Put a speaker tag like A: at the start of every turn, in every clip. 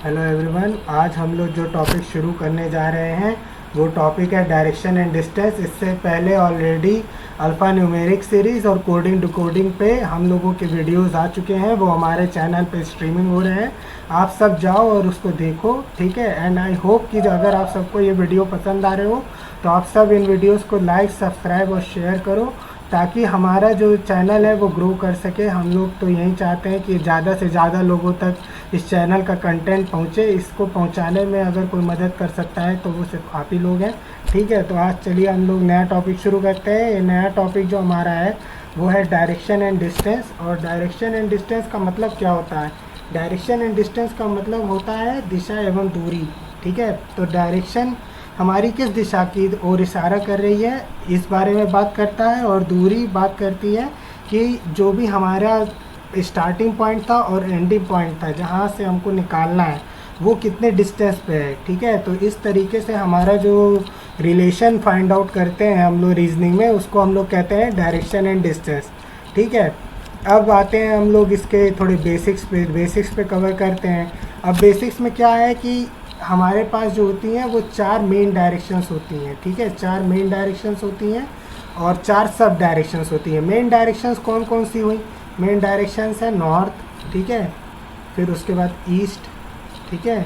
A: Hello everyone, आज हम लोग जो टॉपिक शुरू करने जा रहे हैं वो टॉपिक है डायरेक्शन एंड डिस्टेंस। इससे पहले ऑलरेडी अल्फ़ा न्यूमेरिक सीरीज़ और कोडिंग डिकोडिंग पे हम लोगों के वीडियोस आ चुके हैं, वो हमारे चैनल पे स्ट्रीमिंग हो रहे हैं। आप सब जाओ और उसको देखो, ठीक है। एंड आई होप कि अगर आप सबको ये वीडियो पसंद आ रहे हो तो आप सब इन वीडियोस को लाइक, सब्सक्राइब और शेयर करो ताकि हमारा जो चैनल है वो ग्रो कर सके। हम लोग तो यही चाहते हैं कि ज़्यादा से ज़्यादा लोगों तक इस चैनल का कंटेंट पहुँचे। इसको पहुँचाने में अगर कोई मदद कर सकता है तो वो सिर्फ आप ही लोग हैं, ठीक है। तो आज चलिए हम लोग नया टॉपिक शुरू करते हैं। ये नया टॉपिक जो हमारा है वो है डायरेक्शन एंड डिस्टेंस। और डायरेक्शन एंड डिस्टेंस का मतलब क्या होता है? डायरेक्शन एंड डिस्टेंस का मतलब होता है दिशा एवं दूरी, ठीक है। तो डायरेक्शन हमारी किस दिशा की ओर इशारा कर रही है इस बारे में बात करता है, और दूरी बात करती है कि जो भी हमारा स्टार्टिंग पॉइंट था और एंडिंग पॉइंट था जहाँ से हमको निकालना है वो कितने डिस्टेंस पे है, ठीक है। तो इस तरीके से हमारा जो रिलेशन फाइंड आउट करते हैं हम लोग रीजनिंग में, उसको हम लोग कहते हैं डायरेक्शन एंड डिस्टेंस, ठीक है। अब आते हैं हम लोग इसके थोड़े बेसिक्स पे कवर करते हैं। अब बेसिक्स में क्या है कि हमारे पास जो होती हैं वो 4 मेन डायरेक्शंस होती हैं, ठीक है। 4 मेन डायरेक्शंस होती हैं और 4 सब डायरेक्शंस होती हैं। मेन डायरेक्शंस कौन कौन सी हुई? मेन डायरेक्शंस है नॉर्थ, ठीक है, फिर उसके बाद ईस्ट, ठीक है,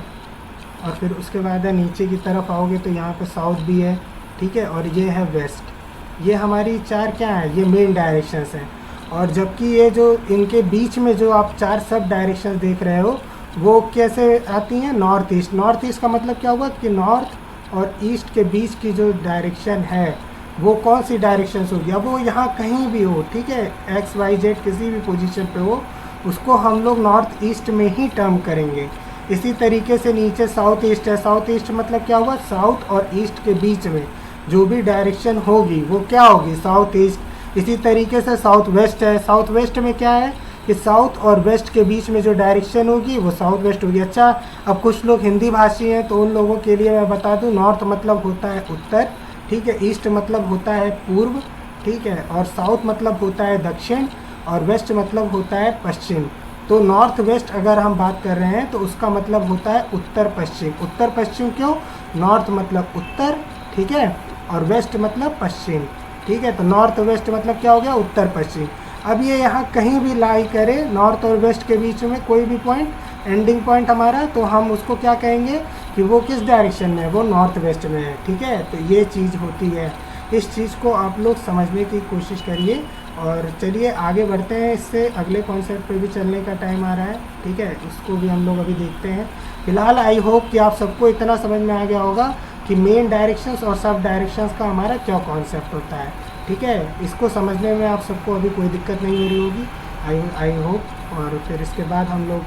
A: और फिर उसके बाद है नीचे की तरफ आओगे तो यहाँ पे साउथ भी है, ठीक है, और ये है वेस्ट। ये हमारी 4 क्या है? ये मेन डायरेक्शंस हैं। और जबकि ये जो इनके बीच में जो आप 4 सब डायरेक्शंस देख रहे हो वो कैसे आती हैं? North east. नॉर्थ ईस्ट का मतलब क्या हुआ कि नॉर्थ और ईस्ट के बीच की जो डायरेक्शन है वो कौन सी डायरेक्शंस होगी? अब वो यहाँ कहीं भी हो, ठीक है, एक्स वाई जेड किसी भी पोजीशन पे हो, उसको हम लोग नॉर्थ ईस्ट में ही टर्म करेंगे। इसी तरीके से नीचे साउथ ईस्ट है। साउथ ईस्ट मतलब क्या हुआ? साउथ और ईस्ट के बीच में जो भी डायरेक्शन होगी वो क्या होगी? South east. इसी तरीके से साउथ वेस्ट है। साउथ वेस्ट में क्या है कि साउथ और वेस्ट के बीच में जो डायरेक्शन होगी वो साउथ वेस्ट होगी। अच्छा, अब कुछ लोग हिंदी भाषी हैं तो उन लोगों के लिए मैं बता दूं, नॉर्थ मतलब होता है उत्तर, ठीक है, ईस्ट मतलब होता है पूर्व, ठीक है, और साउथ मतलब होता है दक्षिण, और वेस्ट मतलब होता है पश्चिम। तो नॉर्थ वेस्ट अगर हम बात कर रहे हैं तो उसका मतलब होता है उत्तर पश्चिम। उत्तर पश्चिम क्यों? नॉर्थ मतलब उत्तर, ठीक है, और वेस्ट मतलब पश्चिम, ठीक है। तो नॉर्थ वेस्ट मतलब क्या हो गया? उत्तर पश्चिम। अब ये यहाँ कहीं भी लाई करे नॉर्थ और वेस्ट के बीच में कोई भी पॉइंट, एंडिंग पॉइंट हमारा, तो हम उसको क्या कहेंगे कि वो किस डायरेक्शन में है? वो नॉर्थ वेस्ट में है, ठीक है। तो ये चीज़ होती है। इस चीज़ को आप लोग समझने की कोशिश करिए। और चलिए आगे बढ़ते हैं, इससे अगले कॉन्सेप्ट पे भी चलने का टाइम आ रहा है, ठीक है, उसको भी हम लोग अभी देखते हैं। फिलहाल आई होप कि आप सबको इतना समझ में आ गया होगा कि मेन डायरेक्शंस और सब डायरेक्शंस का हमारा क्या कॉन्सेप्ट होता है, ठीक है। इसको समझने में आप सबको अभी कोई दिक्कत नहीं हो रही होगी, आई होप। और फिर इसके बाद हम लोग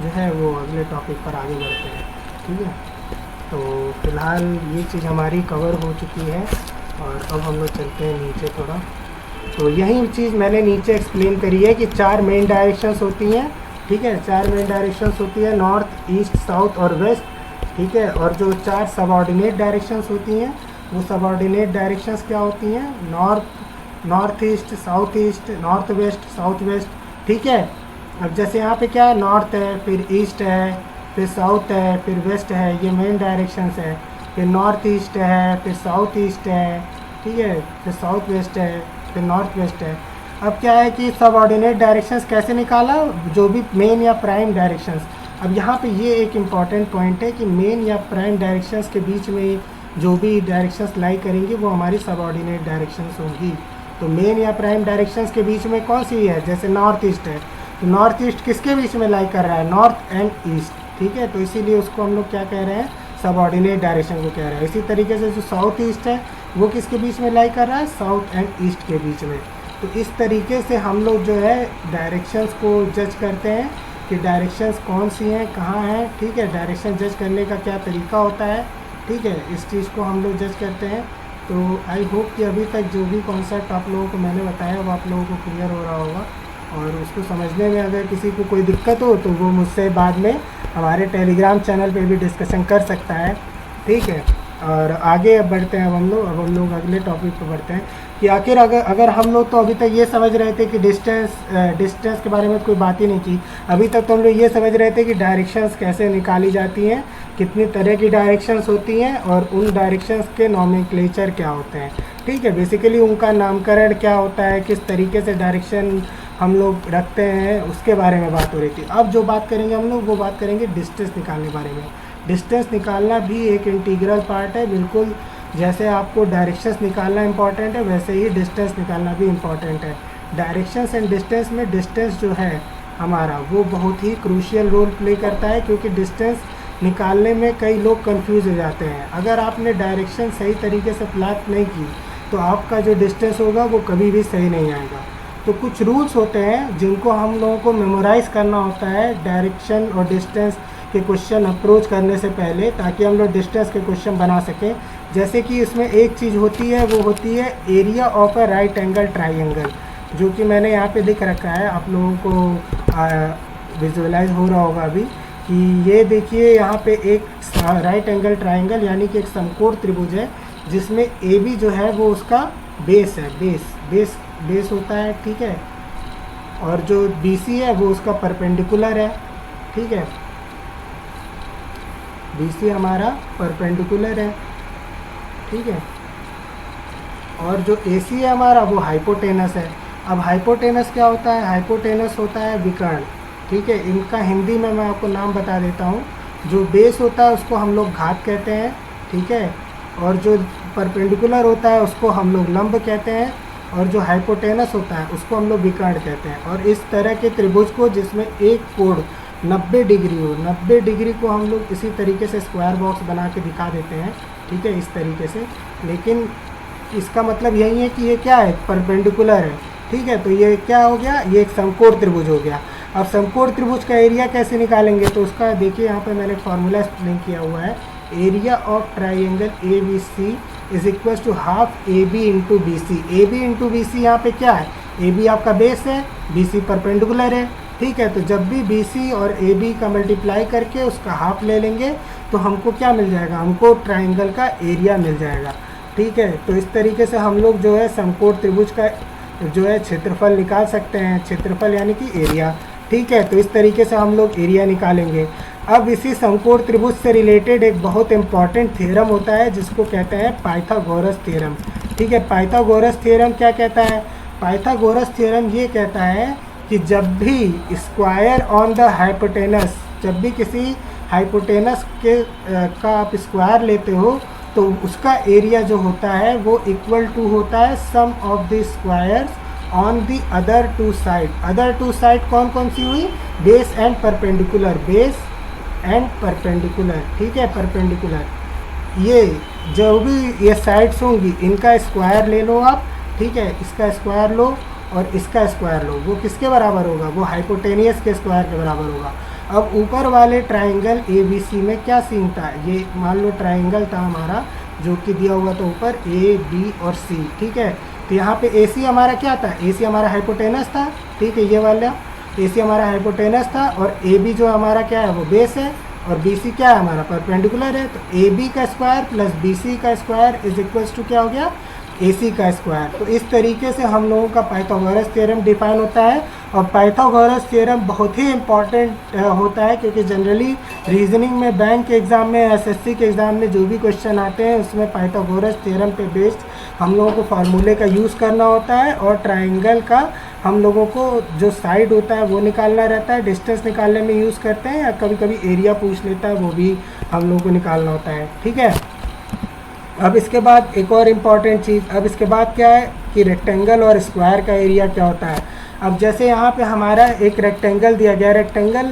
A: जो है वो अगले टॉपिक पर आगे बढ़ते हैं, ठीक है। तो फिलहाल ये चीज़ हमारी कवर हो चुकी है और अब हम लोग चलते हैं नीचे थोड़ा। तो यही चीज़ मैंने नीचे एक्सप्लेन करी है कि 4 मेन डायरेक्शंस होती हैं, ठीक है। 4 मेन डायरेक्शंस होती है, नॉर्थ, ईस्ट, साउथ और वेस्ट, ठीक है। और जो 4 सबऑर्डिनेट डायरेक्शंस होती हैं वो सबऑर्डिनेट डायरेक्शंस क्या होती हैं? North east, south east, north west, south west, ठीक है। अब जैसे यहाँ पे क्या है? नॉर्थ है, फिर ईस्ट है, फिर साउथ है, फिर वेस्ट है, ये मेन डायरेक्शंस है। फिर नॉर्थ ईस्ट है, फिर साउथ ईस्ट है, ठीक है, फिर साउथ वेस्ट है, फिर नॉर्थ वेस्ट है। अब क्या है कि सबऑर्डिनेट डायरेक्शंस कैसे निकाला? जो भी मेन या प्राइम डायरेक्शंस। अब यहाँ पे ये एक इम्पॉर्टेंट पॉइंट है कि मेन या प्राइम डायरेक्शंस के बीच में जो भी डायरेक्शंस लाई करेंगी वो हमारी सबऑर्डिनेट डायरेक्शंस होंगी। तो मेन या प्राइम डायरेक्शंस के बीच में कौन सी है? जैसे नॉर्थ ईस्ट है, तो नॉर्थ ईस्ट किसके बीच में लाई कर रहा है? नॉर्थ एंड ईस्ट, ठीक है। तो इसीलिए उसको हम लोग क्या कह रहे हैं? सबऑर्डिनेट डायरेक्शन को कह रहे हैं। इसी तरीके से जो साउथ ईस्ट है वो किसके बीच में लाई कर रहा है? साउथ एंड ईस्ट के बीच में। तो इस तरीके से हम लोग जो है डायरेक्शंस को जज करते हैं कि डायरेक्शंस कौन सी हैं, कहाँ हैं, ठीक है। डायरेक्शन जज करने का क्या तरीका होता है, ठीक है, इस चीज़ को हम लोग जज करते हैं। तो आई होप कि अभी तक जो भी कॉन्सेप्ट आप लोगों को मैंने बताया वो आप लोगों को क्लियर हो रहा होगा। और उसको समझने में अगर किसी को कोई दिक्कत हो तो वो मुझसे बाद में हमारे टेलीग्राम चैनल पे भी डिस्कशन कर सकता है, ठीक है। और आगे अब बढ़ते हैं अब हम लोग अगले टॉपिक पर बढ़ते हैं कि आखिर अगर हम लोग तो अभी तक ये समझ रहे थे कि डिस्टेंस के बारे में कोई बात ही नहीं की। अभी तक तो हम लोग ये समझ रहे थे कि डायरेक्शंस कैसे निकाली जाती हैं, कितनी तरह की डायरेक्शंस होती हैं और उन डायरेक्शंस के नॉमेनक्लेचर क्या होते हैं। ठीक है, बेसिकली उनका नामकरण क्या होता है, किस तरीके से डायरेक्शन हम लोग रखते हैं, उसके बारे में बात हो रही थी। अब जो बात करेंगे हम लोग वो बात करेंगे डिस्टेंस निकालने के बारे में। डिस्टेंस निकालना भी एक इंटीग्रल पार्ट है, बिल्कुल जैसे आपको डायरेक्शंस निकालना इंपॉर्टेंट है वैसे ही डिस्टेंस निकालना भी इम्पॉर्टेंट है। डायरेक्शंस एंड डिस्टेंस में डिस्टेंस जो है हमारा वो बहुत ही क्रूशियल रोल प्ले करता है, क्योंकि डिस्टेंस निकालने में कई लोग कंफ्यूज हो जाते हैं। अगर आपने डायरेक्शन सही तरीके से प्लॉट नहीं की तो आपका जो डिस्टेंस होगा वो कभी भी सही नहीं आएगा। तो कुछ रूल्स होते हैं जिनको हम लोगों को मेमोराइज़ करना होता है डायरेक्शन और डिस्टेंस के क्वेश्चन अप्रोच करने से पहले, ताकि हम लोग डिस्टेंस के क्वेश्चन बना सकें। जैसे कि इसमें एक चीज़ होती है, वो होती है area of a right angle triangle, जो कि मैंने यहाँ पे लिख रखा है, आप लोगों को विजुअलाइज हो रहा होगा अभी कि ये देखिए यहाँ पे एक राइट एंगल ट्राइंगल यानी कि एक समकोण त्रिभुज है जिसमें ए बी जो है वो उसका बेस है, बेस होता है। ठीक है, और जो बी सी है वो उसका परपेंडिकुलर है। ठीक है, बी सी हमारा परपेंडिकुलर है। ठीक है, और जो ए सी है हमारा वो हाइपोटेनस है। अब हाइपोटेनस क्या होता है? हाइपोटेनस होता है विकर्ण। ठीक है, इनका हिंदी में मैं आपको नाम बता देता हूँ। जो बेस होता है उसको हम लोग घात कहते हैं। ठीक है, और जो परपेंडिकुलर होता है उसको हम लोग लंब कहते हैं, और जो हाइपोटेनस होता है उसको हम लोग विकर्ण कहते हैं। और इस तरह के त्रिभुज को जिसमें एक कोण 90 डिग्री हो, 90 डिग्री को हम लोग इसी तरीके से स्क्वायर बॉक्स बना के दिखा देते हैं। ठीक है, इस तरीके से। लेकिन इसका मतलब यही है कि ये क्या है? परपेंडिकुलर है। ठीक है, तो ये क्या हो गया? ये एक समकोण त्रिभुज हो गया। अब समकोण त्रिभुज का एरिया कैसे निकालेंगे? तो उसका देखिए यहाँ पे मैंने फार्मूला एक्सप्लेन किया हुआ है। Area of triangle A B C is equal to half A B into B C. A B into B C यहाँ पे क्या है? ए बी आपका बेस है, बी सी परपेंडिकुलर है। ठीक है, तो जब भी बी सी और ए बी का मल्टीप्लाई करके उसका हाफ ले लेंगे तो हमको क्या मिल जाएगा? हमको ट्राइंगल का एरिया मिल जाएगा। ठीक है, तो इस तरीके से हम लोग जो है समकोण त्रिभुज का जो है क्षेत्रफल निकाल सकते हैं। क्षेत्रफल यानी कि एरिया। ठीक है, तो इस तरीके से हम लोग एरिया निकालेंगे। अब इसी समकोण त्रिभुज से रिलेटेड एक बहुत इंपॉर्टेंट थ्योरम होता है जिसको कहते हैं पाइथागोरस थ्योरम। ठीक है, पाइथागोरस थ्योरम क्या कहता है? पाइथागोरस थ्योरम ये कहता है कि जब भी स्क्वायर ऑन द हाइपोटेनस, जब भी किसी हाइपोटेनस के का आप स्क्वायर लेते हो तो उसका एरिया जो होता है वो इक्वल टू होता है sum of the squares on the other two side. Other two side कौन कौन सी हुई? Base and perpendicular, base and perpendicular. ठीक है, परपेंडिकुलर। ये जो भी ये साइड्स होंगी इनका स्क्वायर ले लो आप। ठीक है, इसका स्क्वायर लो और इसका स्क्वायर लो, वो किसके बराबर होगा? वो हाइपोटेनियस के स्क्वायर के बराबर होगा। अब ऊपर वाले ट्राइंगल ए बी सी में क्या सीन था? ये मान लो ट्राइंगल था हमारा जो कि दिया हुआ था ऊपर ए बी और सी। ठीक है, तो यहाँ पे ए सी हमारा क्या था? ए सी हमारा हाइपोटेनस था। ठीक है, ये वाला ए सी हमारा हाइपोटेनस था, और ए बी जो हमारा क्या है? वो बेस है, और बी सी क्या है? हमारा परपेंडिकुलर है। तो ए बी का स्क्वायर प्लस बी सी का स्क्वायर इज इक्वल्स टू क्या हो गया? ए सी का स्क्वायर। तो इस तरीके से हम लोगों का पाइथागोरस थ्योरम डिफाइन होता है। और पाइथागोरस थ्योरम बहुत ही इंपॉर्टेंट होता है, क्योंकि जनरली रीजनिंग में, बैंक के एग्ज़ाम में, एसएससी के एग्ज़ाम में जो भी क्वेश्चन आते हैं उसमें पाइथागोरस थ्योरम पे बेस्ड हम लोगों को फार्मूले का यूज़ करना होता है, और ट्राइंगल का हम लोगों को जो साइड होता है वो निकालना रहता है। डिस्टेंस निकालने में यूज़ करते हैं, या कभी कभी एरिया पूछ लेता है, वो भी हम लोगों को निकालना होता है। ठीक है, अब इसके बाद एक और इम्पॉर्टेंट चीज़, अब इसके बाद क्या है कि रेक्टेंगल और स्क्वायर का एरिया क्या होता है। अब जैसे यहाँ पे हमारा एक रेक्टेंगल दिया गया, रेक्टेंगल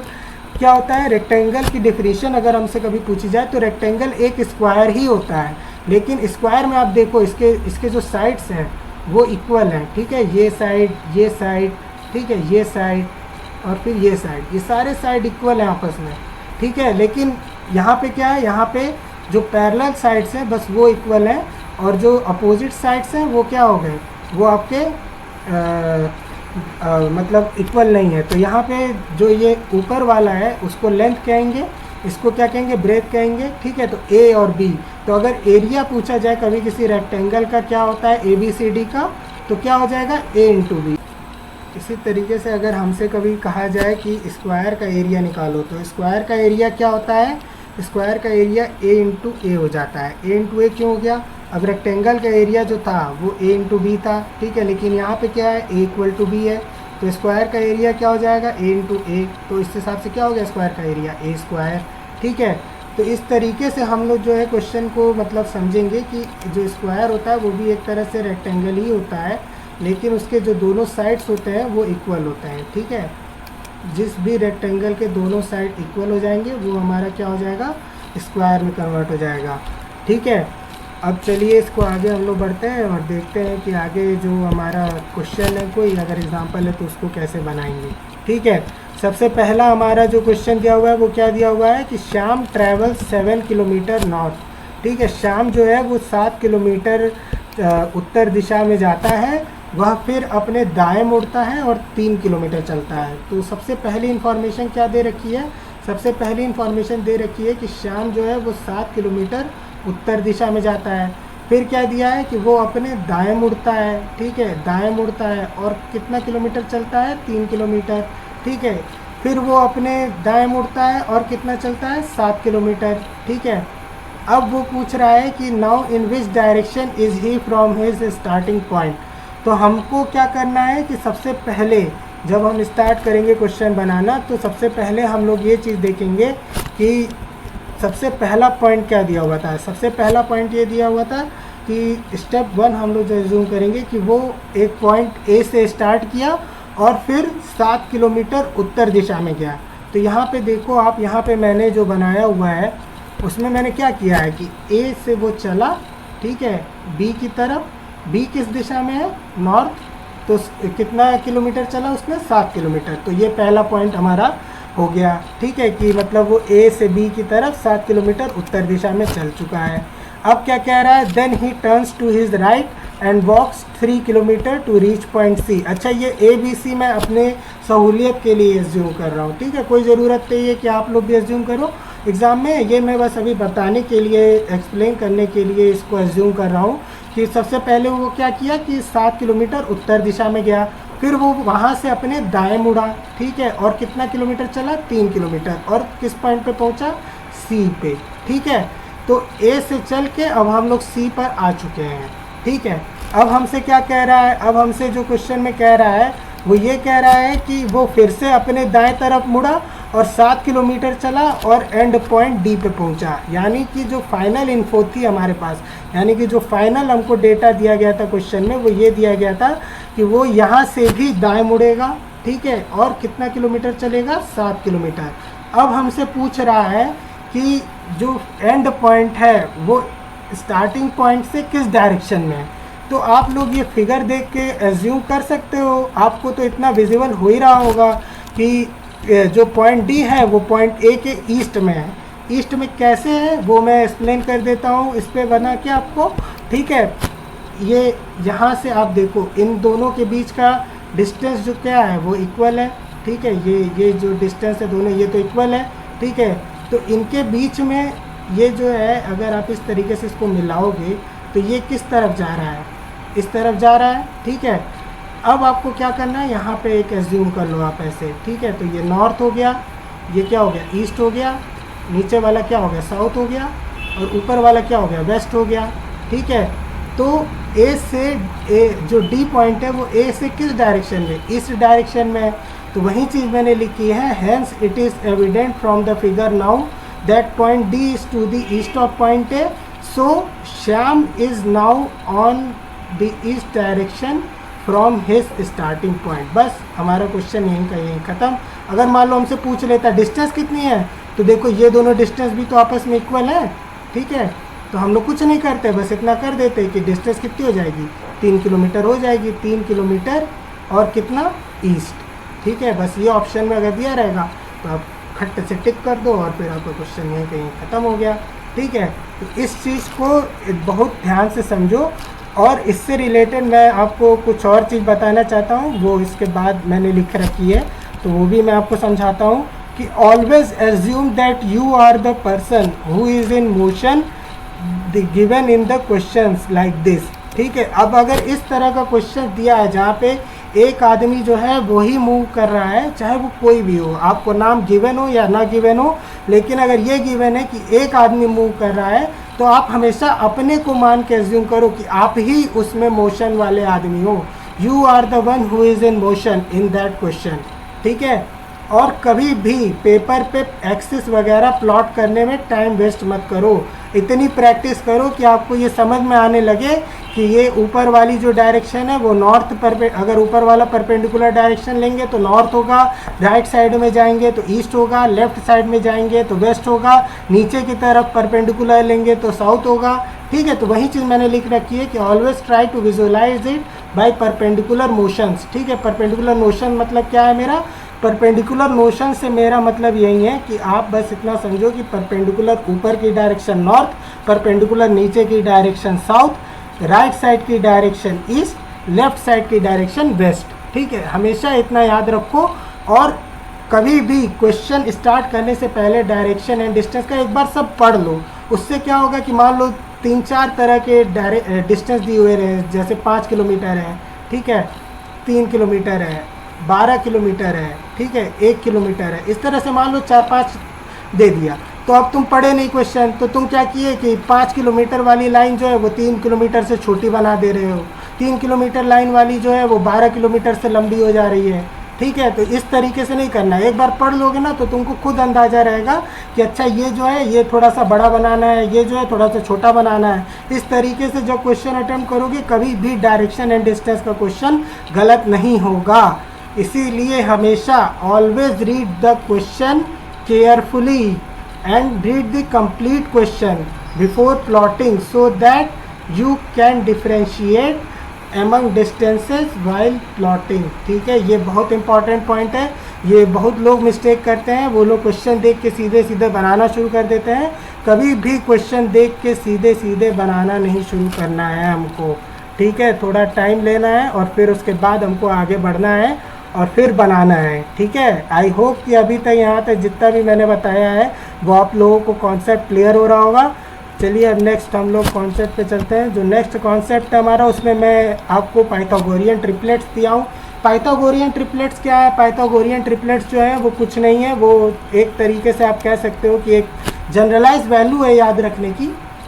A: क्या होता है? रेक्टेंगल की डेफिनेशन अगर हमसे कभी पूछी जाए तो रेक्टेंगल एक स्क्वायर ही होता है, लेकिन स्क्वायर में आप देखो इसके जो साइड्स हैं वो इक्वल हैं। ठीक है, ये साइड, ठीक है, ये साइड और फिर ये साइड, ये सारे साइड इक्वल हैं आपस में। ठीक है, लेकिन यहाँ पे क्या है? यहाँ पे जो पैरेलल साइड्स हैं बस वो इक्वल हैं, और जो अपोजिट साइड्स हैं वो क्या हो गए? वो आपके मतलब इक्वल नहीं है। तो यहाँ पे जो ये ऊपर वाला है उसको लेंथ कहेंगे, इसको क्या कहेंगे, ब्रेथ कहेंगे, ठीक है। तो ए और बी, तो अगर एरिया पूछा जाए कभी किसी रेक्टेंगल का क्या होता है ए बी सी डी का, तो क्या हो जाएगा ए इंटू बी। इसी तरीके से अगर हमसे कभी कहा जाए कि स्क्वायर का एरिया निकालो, तो स्क्वायर का एरिया क्या होता है, स्क्वायर का एरिया ए इंटू ए हो जाता है। ए इंटू ए क्यों हो गया, अब रेक्टेंगल का एरिया जो था वो ए इंटू बी था, ठीक है, लेकिन यहाँ पे क्या है ए इक्वल टू बी है, तो स्क्वायर का एरिया क्या हो जाएगा ए इंटू ए, तो इस हिसाब से क्या हो गया स्क्वायर का एरिया ए स्क्वायर, ठीक है। तो इस तरीके से हम लोग जो है क्वेश्चन को मतलब समझेंगे कि जो स्क्वायर होता है वो भी एक तरह से रेक्टेंगल ही होता है, लेकिन उसके जो दोनों साइड्स होते हैं वो इक्वल होते हैं, ठीक है। जिस भी रेक्टेंगल के दोनों साइड इक्वल हो जाएंगे वो हमारा क्या हो जाएगा, स्क्वायर में कन्वर्ट हो जाएगा, ठीक है। अब चलिए इसको आगे हम लोग बढ़ते हैं और देखते हैं कि आगे जो हमारा क्वेश्चन है, कोई अगर एग्जांपल है तो उसको कैसे बनाएंगे, ठीक है। सबसे पहला हमारा जो क्वेश्चन दिया हुआ है वो क्या दिया हुआ है कि श्याम ट्रैवल 7 किलोमीटर नॉर्थ, ठीक है। श्याम जो है वो 7 किलोमीटर उत्तर दिशा में जाता है, वह फिर अपने दाएं मुड़ता है और 3 किलोमीटर चलता है। तो सबसे पहली इन्फॉर्मेशन क्या दे रखी है, सबसे पहली इन्फॉर्मेशन दे रखी है कि श्याम जो है वो 7 किलोमीटर उत्तर दिशा में जाता है। फिर क्या दिया है कि वो अपने दाएं मुड़ता है, ठीक है, दाएं मुड़ता है और कितना किलोमीटर चलता है 3 किलोमीटर, ठीक है। फिर वो अपने दाएं मुड़ता है और कितना चलता है 7 किलोमीटर, ठीक है। अब वो पूछ रहा है कि now in which direction is he from his starting point. तो हमको क्या करना है कि सबसे पहले जब हम स्टार्ट करेंगे क्वेश्चन बनाना, तो सबसे पहले हम लोग ये चीज़ देखेंगे कि सबसे पहला पॉइंट क्या दिया हुआ था। सबसे पहला पॉइंट ये दिया हुआ था कि स्टेप 1 हम लोग जो एज्यूम करेंगे कि वो एक पॉइंट ए से स्टार्ट किया और फिर 7 किलोमीटर उत्तर दिशा में गया। तो यहाँ पे देखो आप, यहाँ पे मैंने जो बनाया हुआ है उसमें मैंने क्या किया है कि ए से वो चला, ठीक है, बी की तरफ, बी किस दिशा में है नॉर्थ, तो कितना किलोमीटर चला उसमें 7 किलोमीटर। तो ये पहला पॉइंट हमारा हो गया, ठीक है, कि मतलब वो ए से बी की तरफ 7 किलोमीटर उत्तर दिशा में चल चुका है। अब क्या कह रहा है, then he turns to his right and walks 3 kilometre to reach point C. अच्छा, ये ए बी सी मैं अपने सहूलियत के लिए एज्यूम कर रहा हूँ, ठीक है, कोई ज़रूरत नहीं है कि आप लोग भी एज्यूम करो एग्ज़ाम में। ये मैं बस अभी बताने के लिए, एक्सप्लेन करने के लिए इसको एज्यूम कर रहा हूँ कि सबसे पहले वो क्या किया कि 7 किलोमीटर उत्तर दिशा में गया, फिर वो वहाँ से अपने दाएं मुड़ा, ठीक है, और कितना किलोमीटर चला 3 किलोमीटर, और किस पॉइंट पे पहुँचा सी पे, ठीक है। तो ए से चल के अब हम लोग सी पर आ चुके हैं, ठीक है। अब हमसे क्या कह रहा है, अब हमसे जो क्वेश्चन में कह रहा है वो ये कह रहा है कि वो फिर से अपने दाएं तरफ मुड़ा और 7 किलोमीटर चला और एंड पॉइंट डी पे पहुंचा। यानी कि जो फाइनल इन्फो थी हमारे पास, यानी कि जो फाइनल हमको डेटा दिया गया था क्वेश्चन में, वो ये दिया गया था कि वो यहाँ से भी दाएं मुड़ेगा, ठीक है, और कितना किलोमीटर चलेगा 7 किलोमीटर। अब हमसे पूछ रहा है कि जो एंड पॉइंट है वो स्टार्टिंग पॉइंट से किस डायरेक्शन में है। तो आप लोग ये फिगर देख के एज्यूम कर सकते हो, आपको तो इतना विजिबल हो ही रहा होगा कि जो पॉइंट डी है वो पॉइंट ए के ईस्ट में है। ईस्ट में कैसे है वो मैं एक्सप्लेन कर देता हूँ इस पे बना के आपको, ठीक है। ये यहाँ से आप देखो, इन दोनों के बीच का डिस्टेंस जो क्या है वो इक्वल है, ठीक है। ये जो डिस्टेंस है दोनों ये तो इक्वल है, ठीक है। तो इनके बीच में ये जो है, अगर आप इस तरीके से इसको मिलाओगे तो ये किस तरफ जा रहा है, इस तरफ जा रहा है, ठीक है। अब आपको क्या करना है, यहाँ पे एक एज्यूम कर लो आप ऐसे, ठीक है। तो ये नॉर्थ हो गया, ये क्या हो गया ईस्ट हो गया, नीचे वाला क्या हो गया साउथ हो गया, और ऊपर वाला क्या हो गया वेस्ट हो गया, ठीक है। तो ए से जो डी पॉइंट है वो ए से किस डायरेक्शन में, ईस्ट डायरेक्शन में है। तो वही चीज़ मैंने लिखी है, hence it is evident from the figure now that point D is to the east of point A, so Shyam is now on the east direction from his starting point. बस हमारा question यहीं का यहीं ख़त्म। अगर मान लो हमसे पूछ लेता डिस्टेंस कितनी है, तो देखो ये दोनों डिस्टेंस भी तो आपस में इक्वल है, ठीक है। तो हम लोग कुछ नहीं करते, बस इतना कर देते कि डिस्टेंस कितनी हो जाएगी 3 किलोमीटर हो जाएगी, 3 किलोमीटर और कितना ईस्ट, ठीक है। बस ये ऑप्शन में अगर दिया रहेगा तो आप खट से टिक कर दो और फिर आपका क्वेश्चन यहीं कहीं ख़त्म हो गया, ठीक है। तो इस चीज़ को बहुत ध्यान से समझो। और इससे रिलेटेड मैं आपको कुछ और चीज़ बताना चाहता हूँ, वो इसके बाद मैंने लिख रखी है, तो वो भी मैं आपको समझाता हूँ कि always assume that you are the person who is in motion given in the questions like this. ठीक है, अब अगर इस तरह का क्वेश्चन दिया है जहाँ पे एक आदमी जो है वही मूव कर रहा है, चाहे वो कोई भी हो, आपको नाम गिवन हो या ना गिवन हो, लेकिन अगर ये गिवन है कि एक आदमी मूव कर रहा है, तो आप हमेशा अपने को मान के एज्यूम करो कि आप ही उसमें मोशन वाले आदमी हो। You are the one who is in motion in that question. ठीक है, और कभी भी पेपर पे एक्सिस वगैरह प्लॉट करने में टाइम वेस्ट मत करो। इतनी प्रैक्टिस करो कि आपको ये समझ में आने लगे कि ये ऊपर वाली जो डायरेक्शन है वो नॉर्थ पर, अगर ऊपर वाला परपेंडिकुलर डायरेक्शन लेंगे तो नॉर्थ होगा, राइट साइड में जाएंगे तो ईस्ट होगा, लेफ्ट साइड में जाएंगे तो वेस्ट होगा, नीचे की तरफ परपेंडिकुलर लेंगे तो साउथ होगा। ठीक है, तो वही चीज़ मैंने लिख रखी है कि always try to visualise it by perpendicular motions. ठीक है, परपेंडिकुलर मोशन मतलब क्या है मेरा? परपेंडिकुलर मोशन से मेरा मतलब यही है कि आप बस इतना समझो कि परपेंडिकुलर ऊपर की डायरेक्शन नॉर्थ, परपेंडिकुलर नीचे की डायरेक्शन साउथ, राइट साइड की डायरेक्शन ईस्ट, लेफ्ट साइड की डायरेक्शन वेस्ट। ठीक है, हमेशा इतना याद रखो। और कभी भी क्वेश्चन स्टार्ट करने से पहले डायरेक्शन एंड डिस्टेंस का एक बार सब पढ़ लो। उससे क्या होगा कि मान लो 3-4 तरह के डिस्टेंस दिए हुए रहे, जैसे 5 किलोमीटर है, ठीक है, 3 किलोमीटर है, 12 किलोमीटर है, ठीक है, 1 किलोमीटर है, इस तरह से मान लो 4-5 दे दिया। तो अब तुम पढ़े नहीं क्वेश्चन, तो तुम क्या किए कि 5 किलोमीटर वाली लाइन जो है वो 3 किलोमीटर से छोटी बना दे रहे हो, 3 किलोमीटर लाइन वाली जो है वो 12 किलोमीटर से लंबी हो जा रही है। ठीक है, तो इस तरीके से नहीं करना है। एक बार पढ़ लोगे ना तो तुमको खुद अंदाज़ा रहेगा कि अच्छा ये जो है ये थोड़ा सा बड़ा बनाना है, ये जो है थोड़ा सा छोटा बनाना है। इस तरीके से जब क्वेश्चन अटेम्प्ट करोगे कभी भी डायरेक्शन एंड डिस्टेंस का क्वेश्चन गलत नहीं होगा। इसीलिए हमेशा always read the question carefully and read the complete question before plotting so that you can differentiate among distances while plotting. ठीक है, ये बहुत इंपॉर्टेंट पॉइंट है। ये बहुत लोग मिस्टेक करते हैं, वो लोग क्वेश्चन देख के सीधे सीधे बनाना शुरू कर देते हैं। कभी भी क्वेश्चन देख के सीधे सीधे बनाना नहीं शुरू करना है हमको। ठीक है, थोड़ा टाइम लेना है और फिर उसके बाद हमको आगे बढ़ना है और फिर बनाना है। ठीक है, आई होप कि अभी तक यहाँ तक जितना भी मैंने बताया है वो आप लोगों को कॉन्सेप्ट क्लियर हो रहा होगा। चलिए अब नेक्स्ट हम लोग कॉन्सेप्ट पे चलते हैं। जो नेक्स्ट कॉन्सेप्ट है हमारा उसमें मैं आपको पाइथागोरियन ट्रिपलेट्स दिया हूँ। पाइथागोरियन ट्रिपलेट्स क्या है? पाइथागोरियन ट्रिपलेट्स जो है वो कुछ नहीं है, वो एक तरीके से आप कह सकते हो कि एक जनरलाइज वैल्यू है याद रखने की।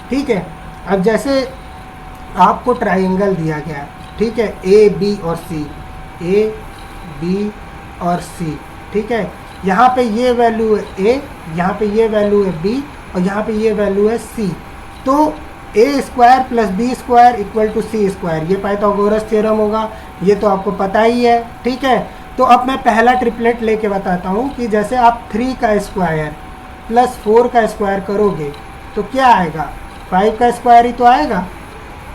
A: ठीक है, अब जैसे आपको ट्राइंगल दिया गया, ठीक है, ए बी और सी, ए बी और सी। ठीक है, यहाँ पे ये वैल्यू है ए, यहाँ पे ये वैल्यू है बी और यहाँ पे ये वैल्यू है सी। तो A square plus B square equal to C square, ये पाइथागोरस थ्योरम होगा, ये तो आपको पता ही है। ठीक है, तो अब मैं पहला ट्रिपलेट लेके बताता हूँ कि जैसे आप 3 का स्क्वायर प्लस 4 का स्क्वायर करोगे तो क्या आएगा? 5 का स्क्वायर ही तो आएगा।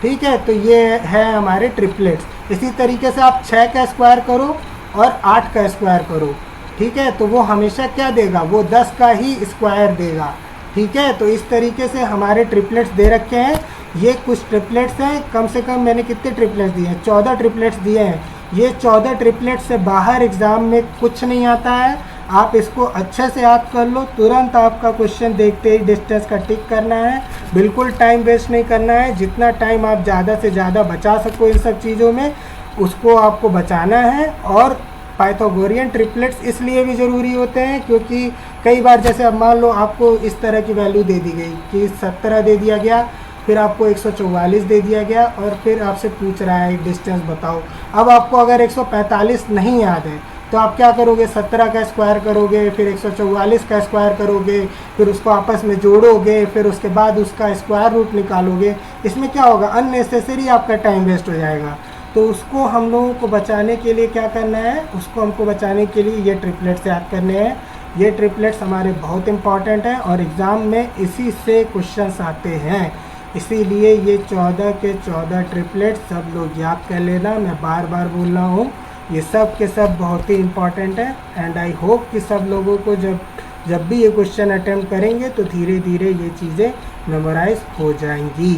A: ठीक है, तो ये है हमारे ट्रिपलेट्स। इसी तरीके से आप 6 का स्क्वायर करो और 8 का स्क्वायर करो, ठीक है, तो वो हमेशा क्या देगा? वो 10 का ही स्क्वायर देगा। ठीक है, तो इस तरीके से हमारे ट्रिपलेट्स दे रखे हैं। ये कुछ ट्रिपलेट्स हैं, कम से कम मैंने कितने ट्रिपलेट्स दिए हैं? 14 ट्रिपलेट्स दिए हैं। ये 14 ट्रिपलेट्स से बाहर एग्ज़ाम में कुछ नहीं आता है। आप इसको अच्छे से याद कर लो, तुरंत आपका क्वेश्चन देखते ही डिस्टेंस का टिक करना है, बिल्कुल टाइम वेस्ट नहीं करना है। जितना टाइम आप ज़्यादा से ज़्यादा बचा सको इन सब चीज़ों में उसको आपको बचाना है। और पाइथागोरियन ट्रिपलेट्स इसलिए भी ज़रूरी होते हैं क्योंकि कई बार जैसे अब मान लो आपको इस तरह की वैल्यू दे दी गई कि 17 दे दिया गया, फिर आपको 144 दे दिया गया और फिर आपसे पूछ रहा है डिस्टेंस बताओ। अब आपको अगर 145 नहीं याद है तो आप क्या करोगे? 17 का स्क्वायर करोगे, फिर 144 का स्क्वायर करोगे, फिर उसको आपस में जोड़ोगे, फिर उसके बाद उसका स्क्वायर रूट निकालोगे। इसमें क्या होगा? अननेसेसरी आपका टाइम वेस्ट हो जाएगा। तो उसको हम लोगों को बचाने के लिए क्या करना है? उसको हमको बचाने के लिए ये ट्रिपलेट्स याद करने हैं। ये ट्रिपलेट्स हमारे बहुत इंपॉर्टेंट हैं और एग्ज़ाम में इसी से क्वेश्चंस आते हैं। इसीलिए ये 14 के 14 ट्रिपलेट्स सब लोग याद कर लेना। मैं बार बार बोल रहा हूँ, ये सब के सब बहुत ही इंपॉर्टेंट है। एंड आई होप कि सब लोगों को जब भी ये क्वेश्चन अटेम्प्ट करेंगे तो धीरे धीरे ये चीज़ें मेमोराइज हो जाएंगी।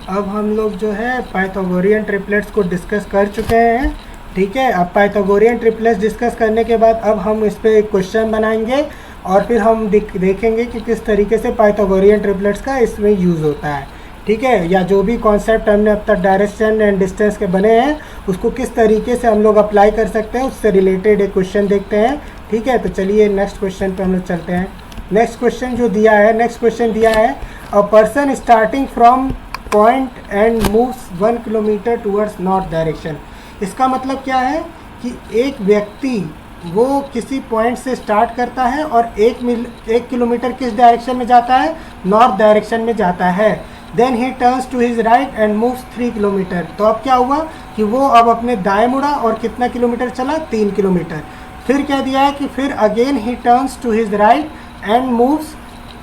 A: अब हम लोग जो है पाइथागोरियन ट्रिपलेट्स को डिस्कस कर चुके हैं। ठीक है। अब पाइथागोरियन ट्रिपलेट्स डिस्कस करने के बाद अब हम इस पर एक क्वेश्चन बनाएंगे और फिर हम देखेंगे कि किस तरीके से पाइथागोरियन ट्रिपलेट्स का इसमें यूज़ होता है, ठीक है। या जो भी कॉन्सेप्ट हमने अब तक डायरेक्शन एंड डिस्टेंस के बने हैं उसको किस तरीके से हम लोग अप्लाई कर सकते हैं, उससे रिलेटेड एक क्वेश्चन देखते हैं, ठीक है। तो चलिए नेक्स्ट क्वेश्चन पे हम लोग चलते हैं। नेक्स्ट क्वेश्चन जो दिया है, नेक्स्ट क्वेश्चन दिया है a person starting from point and moves 1 kilometre towards north direction. इसका मतलब क्या है कि एक व्यक्ति वो किसी पॉइंट से स्टार्ट करता है और 1 किलोमीटर किस डायरेक्शन में जाता है, नॉर्थ डायरेक्शन में जाता है। Then he turns to his right and moves 3 kilometre. तो अब क्या हुआ कि वो अब अपने दाएं मुड़ा और कितना किलोमीटर चला, 3 किलोमीटर। फिर क्या दिया है कि फिर again he turns to his right and moves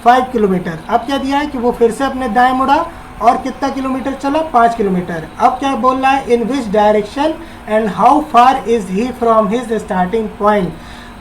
A: 5 kilometre. अब क्या दिया है कि वो फिर से अपने दाएं मुड़ा और कितना किलोमीटर चला, 5 किलोमीटर। अब क्या बोल रहा है, in which direction and how far is he from his starting point.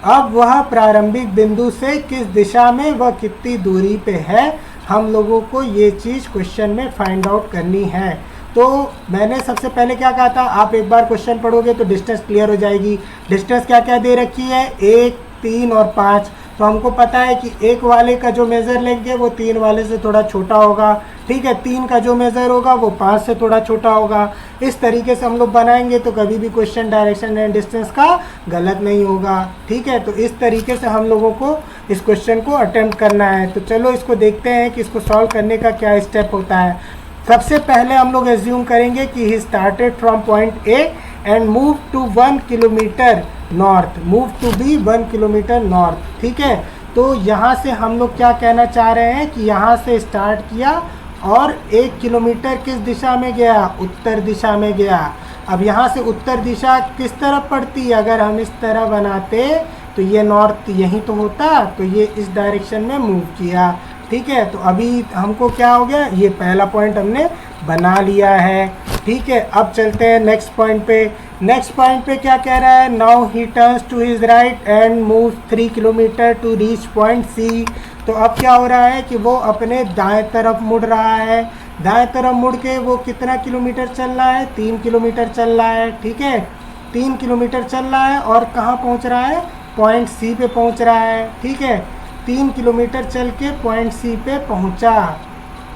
A: अब वह प्रारंभिक बिंदु से किस दिशा में, वह कितनी दूरी पे है, हम लोगों को ये चीज़ क्वेश्चन में फाइंड आउट करनी है। तो मैंने सबसे पहले क्या कहा था, आप एक बार क्वेश्चन पढ़ोगे तो डिस्टेंस क्लियर हो जाएगी। डिस्टेंस क्या क्या दे रखी है, 1, 3 और 5। तो हमको पता है कि 1 वाले का जो मेज़र लेंगे वो 3 वाले से थोड़ा छोटा होगा, ठीक है। 3 का जो मेज़र होगा वो 5 से थोड़ा छोटा होगा। इस तरीके से हम लोग बनाएंगे तो कभी भी क्वेश्चन डायरेक्शन एंड डिस्टेंस का गलत नहीं होगा, ठीक है। तो इस तरीके से हम लोगों को इस क्वेश्चन को अटेम्प्ट करना है। तो चलो इसको देखते हैं कि इसको सॉल्व करने का क्या स्टेप होता है। सबसे पहले हम लोग एज्यूम करेंगे कि he started from point A and move to 1 kilometre north, move to B 1 kilometre north, ठीक है। तो यहाँ से हम लोग क्या कहना चाह रहे हैं कि यहाँ से स्टार्ट किया और 1 किलोमीटर किस दिशा में गया, उत्तर दिशा में गया। अब यहाँ से उत्तर दिशा किस तरफ पड़ती, अगर हम इस तरह बनाते तो ये नॉर्थ यहीं तो होता, तो ये इस डायरेक्शन में मूव किया, ठीक है। तो अभी हमको क्या हो गया, ये पहला पॉइंट हमने बना लिया है, ठीक है। अब चलते हैं नेक्स्ट पॉइंट पे। नेक्स्ट पॉइंट पे क्या कह रहा है, now he turns to his right and move 3 kilometre to reach point C. तो अब क्या हो रहा है कि वो अपने दाएं तरफ मुड़ रहा है। दाएं तरफ मुड़ के वो कितना किलोमीटर चल रहा है, 3 किलोमीटर चल रहा है, ठीक है। 3 किलोमीटर चल रहा है और कहाँ पहुँच रहा है, पॉइंट सी पे पहुँच रहा है, ठीक है। 3 किलोमीटर चल के पॉइंट सी पे पहुँचा।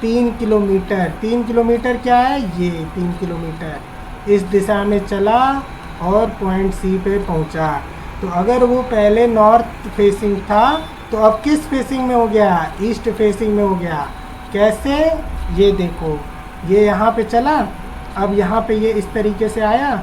A: 3 किलोमीटर, 3 किलोमीटर क्या है, ये 3 किलोमीटर इस दिशा में चला और पॉइंट सी पे पहुंचा। तो अगर वो पहले नॉर्थ फेसिंग था तो अब किस फेसिंग में हो गया, ईस्ट फेसिंग में हो गया। कैसे, ये देखो, ये यहाँ पे चला, अब यहाँ पे ये इस तरीके से आया।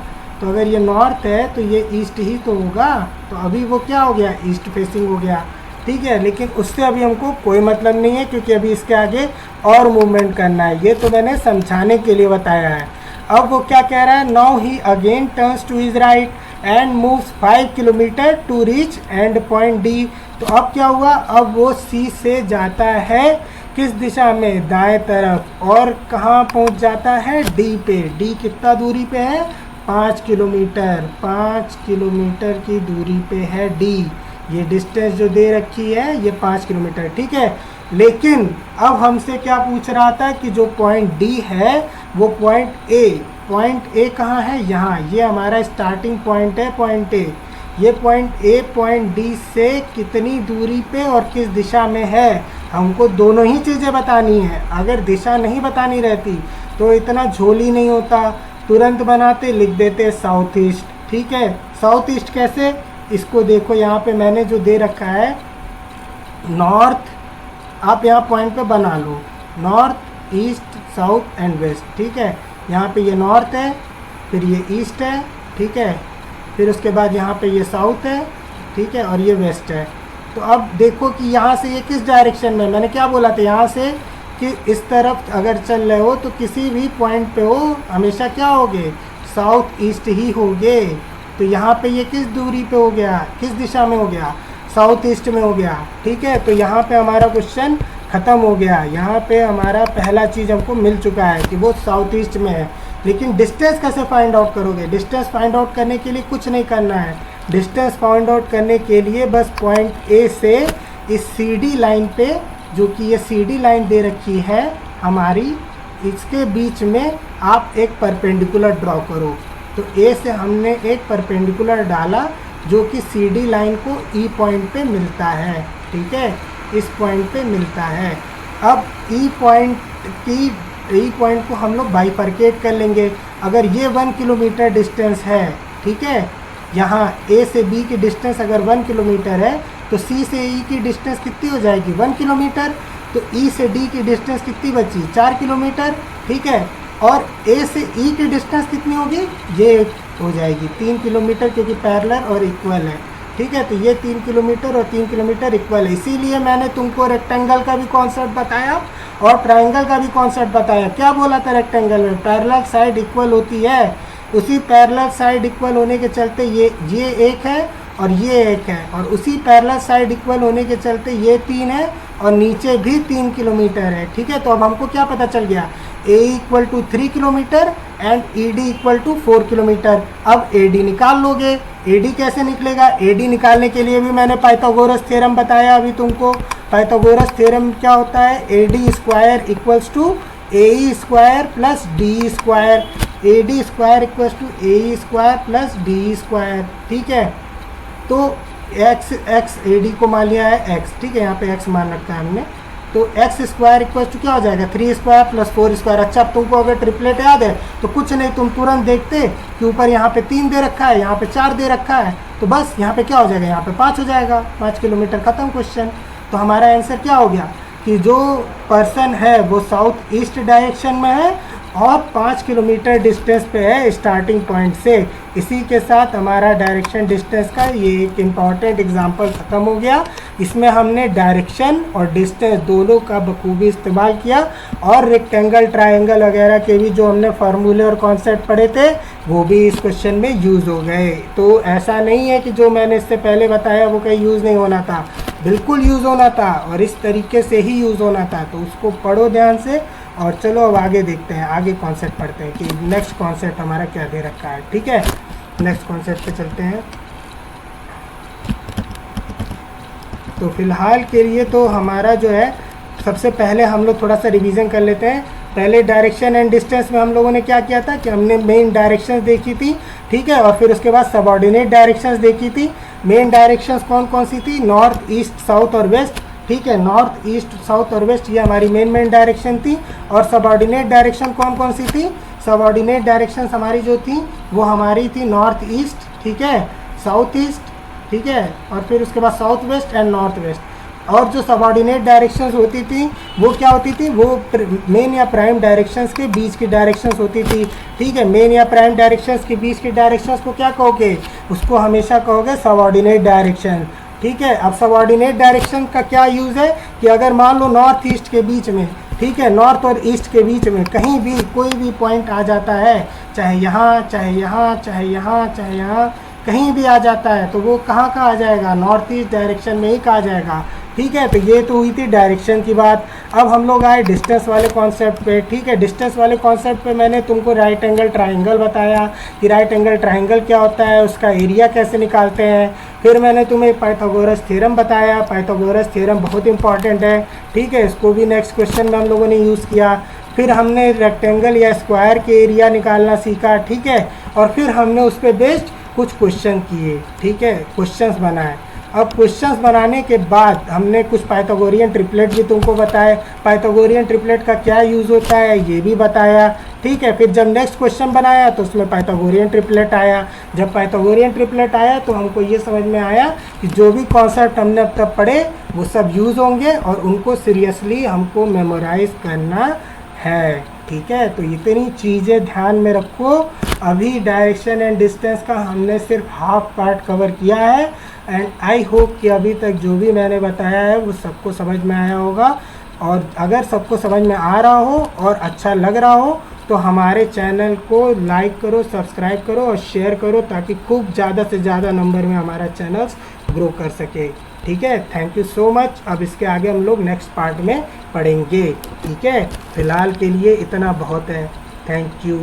A: तो अगर ये नॉर्थ है तो ये ईस्ट ही तो होगा। तो अभी वो क्या हो गया, ईस्ट फेसिंग हो गया, ठीक है। लेकिन उससे अभी हमको कोई मतलब नहीं है क्योंकि अभी इसके आगे और मूवमेंट करना है। ये तो मैंने समझाने के लिए बताया है। अब वो क्या कह रहा है, now he again turns to his right and moves 5 kilometre to reach end point D. तो अब क्या हुआ, अब वो सी से जाता है किस दिशा में, दाएं तरफ, और कहाँ पहुंच जाता है, डी पे। डी कितना दूरी पे है, 5 किलोमीटर, 5 किलोमीटर की दूरी पे है डी। ये डिस्टेंस जो दे रखी है ये 5 किलोमीटर, ठीक है। लेकिन अब हमसे क्या पूछ रहा था कि जो पॉइंट डी है वो पॉइंट ए कहाँ है, यहाँ, ये हमारा स्टार्टिंग पॉइंट है, पॉइंट ए। ये पॉइंट ए पॉइंट डी से कितनी दूरी पे और किस दिशा में है, हमको दोनों ही चीज़ें बतानी है। अगर दिशा नहीं बतानी रहती तो इतना झोली नहीं होता, तुरंत बनाते, लिख देते साउथ ईस्ट, ठीक है। साउथ ईस्ट कैसे, इसको देखो यहाँ पे मैंने जो दे रखा है नॉर्थ, आप यहाँ पॉइंट पे बना लो, north, east, south and west, ठीक है। यहाँ पे ये नॉर्थ है, फिर ये ईस्ट है, ठीक है, फिर उसके बाद यहाँ पे ये साउथ है, ठीक है, और ये वेस्ट है। तो अब देखो कि यहाँ से ये किस डायरेक्शन में, मैंने क्या बोला था यहाँ से कि इस तरफ अगर चल रहे हो तो किसी भी पॉइंट पे हो हमेशा क्या होगे, साउथ ईस्ट ही होगे। तो यहाँ पे ये किस दूरी पे हो गया, किस दिशा में हो गया, साउथ ईस्ट में हो गया, ठीक है। तो यहाँ पे हमारा क्वेश्चन ख़त्म हो गया। यहाँ पे हमारा पहला चीज़ हमको मिल चुका है कि वो साउथ ईस्ट में है। लेकिन डिस्टेंस कैसे फाइंड आउट करोगे, डिस्टेंस फाइंड आउट करने के लिए कुछ नहीं करना है। डिस्टेंस फाइंड आउट करने के लिए बस पॉइंट ए से इस सी डी लाइन पे, जो कि ये सी डी लाइन दे रखी है हमारी, इसके बीच में आप एक परपेंडिकुलर ड्रॉ करो। तो ए से हमने एक परपेंडिकुलर डाला जो कि सी डी लाइन को ई पॉइंट पे मिलता है, ठीक है, इस पॉइंट पे मिलता है। अब ई पॉइंट को हम लोग बाइफरकेट कर लेंगे। अगर ये 1 किलोमीटर डिस्टेंस है, ठीक है, यहाँ ए से बी की डिस्टेंस अगर 1 किलोमीटर है तो सी से ई की डिस्टेंस कितनी हो जाएगी 1 किलोमीटर। तो ई से डी की डिस्टेंस कितनी बची 4 किलोमीटर, ठीक है। और ए से ई की डिस्टेंस कितनी होगी, ये हो जाएगी 3 किलोमीटर, क्योंकि पैरेलल और इक्वल है, ठीक है। तो ये 3 किलोमीटर और 3 किलोमीटर इक्वल है। इसीलिए मैंने तुमको रेक्टेंगल का भी कॉन्सेप्ट बताया और ट्राइंगल का भी कॉन्सेप्ट बताया। क्या बोला था रेक्टेंगल में, पैरेलल साइड इक्वल होती है, उसी पैरेलल साइड इक्वल होने के चलते ये एक है और ये एक है, और उसी पैरेलल साइड इक्वल होने के चलते ये 3 है और नीचे भी 3 किलोमीटर है, ठीक है। तो अब हमको क्या पता चल गया, A equal to 3 kilometre and E D equal to 4 kilometre. अब ए डी निकाल लोगे। ए डी कैसे निकलेगा, ए डी निकालने के लिए भी मैंने पाइथागोरस थ्योरम बताया अभी तुमको। पाइथागोरस थ्योरम क्या होता है, A D square equals to A E square plus D square, A D square equals to A E square plus D square, ठीक है। तो एक्स ए डी को मान लिया है एक्स, ठीक है, यहाँ पे एक्स मान रखा है हमने। तो एक्स स्क्वायर इक्वल टू क्या हो जाएगा 3 स्क्वायर प्लस 4 स्क्वायर। अच्छा, अब तुमको अगर ट्रिपलेट याद है तो कुछ नहीं, तुम तुरंत देखते कि ऊपर यहाँ पे 3 दे रखा है, यहाँ पे 4 दे रखा है, तो बस यहाँ पे क्या हो जाएगा, यहाँ पे 5 हो जाएगा, 5 किलोमीटर, खत्म क्वेश्चन। तो हमारा आंसर क्या हो गया कि जो पर्सन है वो साउथ ईस्ट डायरेक्शन में है और 5 किलोमीटर डिस्टेंस पे है स्टार्टिंग पॉइंट से। इसी के साथ हमारा डायरेक्शन डिस्टेंस का ये एक इम्पॉर्टेंट एग्जांपल ख़त्म हो गया। इसमें हमने डायरेक्शन और डिस्टेंस दोनों का बखूबी इस्तेमाल किया और रेक्टेंगल ट्रायंगल वगैरह के भी जो हमने फार्मूले और कॉन्सेप्ट पढ़े थे वो भी इस क्वेश्चन में यूज़ हो गए। तो ऐसा नहीं है कि जो मैंने इससे पहले बताया वो कहीं यूज़ नहीं होना था, बिल्कुल यूज़ होना था और इस तरीके से ही यूज़ होना था। तो उसको पढ़ो ध्यान से। और चलो अब आगे देखते हैं, आगे कॉन्सेप्ट पढ़ते हैं कि नेक्स्ट कॉन्सेप्ट हमारा क्या दे रखा है, ठीक है। नेक्स्ट कॉन्सेप्ट पे चलते हैं। तो फिलहाल के लिए तो हमारा जो है, सबसे पहले हम लोग थोड़ा सा रिवीजन कर लेते हैं। पहले डायरेक्शन एंड डिस्टेंस में हम लोगों ने क्या किया था कि हमने मेन डायरेक्शंस देखी थी, ठीक है, और फिर उसके बाद सबऑर्डिनेट डायरेक्शंस देखी थी। मेन डायरेक्शंस कौन कौन सी थी, नॉर्थ ईस्ट साउथ और वेस्ट, ठीक है, नॉर्थ ईस्ट साउथ और वेस्ट, ये हमारी मेन डायरेक्शन थी। और सबऑर्डिनेट डायरेक्शन कौन कौन सी थी, सबऑर्डिनेट डायरेक्शंस हमारी जो थी वो हमारी थी नॉर्थ ईस्ट, ठीक है, साउथ ईस्ट, ठीक है, और फिर उसके बाद south west and north west. और जो सबऑर्डिनेट डायरेक्शंस होती थी वो क्या होती थी, वो मेन या प्राइम डायरेक्शंस के बीच की डायरेक्शंस होती थी, ठीक है। मेन या प्राइम डायरेक्शंस के बीच की डायरेक्शंस को क्या कहोगे, उसको हमेशा कहोगे सबऑर्डिनेट डायरेक्शन, ठीक है। अब सबऑर्डिनेट डायरेक्शन का क्या यूज़ है कि अगर मान लो नॉर्थ ईस्ट के बीच में, ठीक है, नॉर्थ और ईस्ट के बीच में कहीं भी कोई भी पॉइंट आ जाता है, चाहे यहाँ चाहे यहाँ चाहे यहाँ चाहे यहाँ, कहीं भी आ जाता है, तो वो कहाँ का आ जाएगा, नॉर्थ ईस्ट डायरेक्शन में ही कहा जाएगा, ठीक है। तो ये तो हुई थी डायरेक्शन की बात। अब हम लोग आए डिस्टेंस वाले कॉन्सेप्ट पे, ठीक है। डिस्टेंस वाले कॉन्सेप्ट पे मैंने तुमको राइट एंगल ट्राइंगल बताया कि राइट एंगल ट्राइंगल क्या होता है, उसका एरिया कैसे निकालते हैं। फिर मैंने तुम्हें पाइथागोरस थ्योरम बताया। पाइथागोरस थ्योरम बहुत इंपॉर्टेंट है, ठीक है, इसको भी नेक्स्ट क्वेश्चन में हम लोगों ने यूज़ किया। फिर हमने रेक्टेंगल या स्क्वायर के एरिया निकालना सीखा, ठीक है, और फिर हमने उस पर बेस्ड कुछ क्वेश्चन किए, ठीक है, क्वेश्चंस बनाए। अब क्वेश्चंस बनाने के बाद हमने कुछ पाइथागोरियन ट्रिपलेट भी तुमको बताए, पाइथागोरियन ट्रिपलेट का क्या यूज़ होता है ये भी बताया, ठीक है। फिर जब नेक्स्ट क्वेश्चन बनाया तो उसमें पाइथागोरियन ट्रिपलेट आया। जब पाइथागोरियन ट्रिपलेट आया तो हमको ये समझ में आया कि जो भी कॉन्सेप्ट हमने अब तक पढ़े वो सब यूज़ होंगे और उनको सीरियसली हमको मेमोराइज करना है, ठीक है। तो इतनी चीज़ें ध्यान में रखो। अभी डायरेक्शन एंड डिस्टेंस का हमने सिर्फ हाफ पार्ट कवर किया है एंड आई होप कि अभी तक जो भी मैंने बताया है वो सबको समझ में आया होगा। और अगर सबको समझ में आ रहा हो और अच्छा लग रहा हो तो हमारे चैनल को लाइक करो, सब्सक्राइब करो और शेयर करो ताकि खूब ज़्यादा से ज़्यादा नंबर में हमारा चैनल्स ग्रो कर सके, ठीक है। Thank you so much. अब इसके आगे हम लोग नेक्स्ट पार्ट में पढ़ेंगे, ठीक है। फ़िलहाल के लिए इतना बहुत है। Thank you.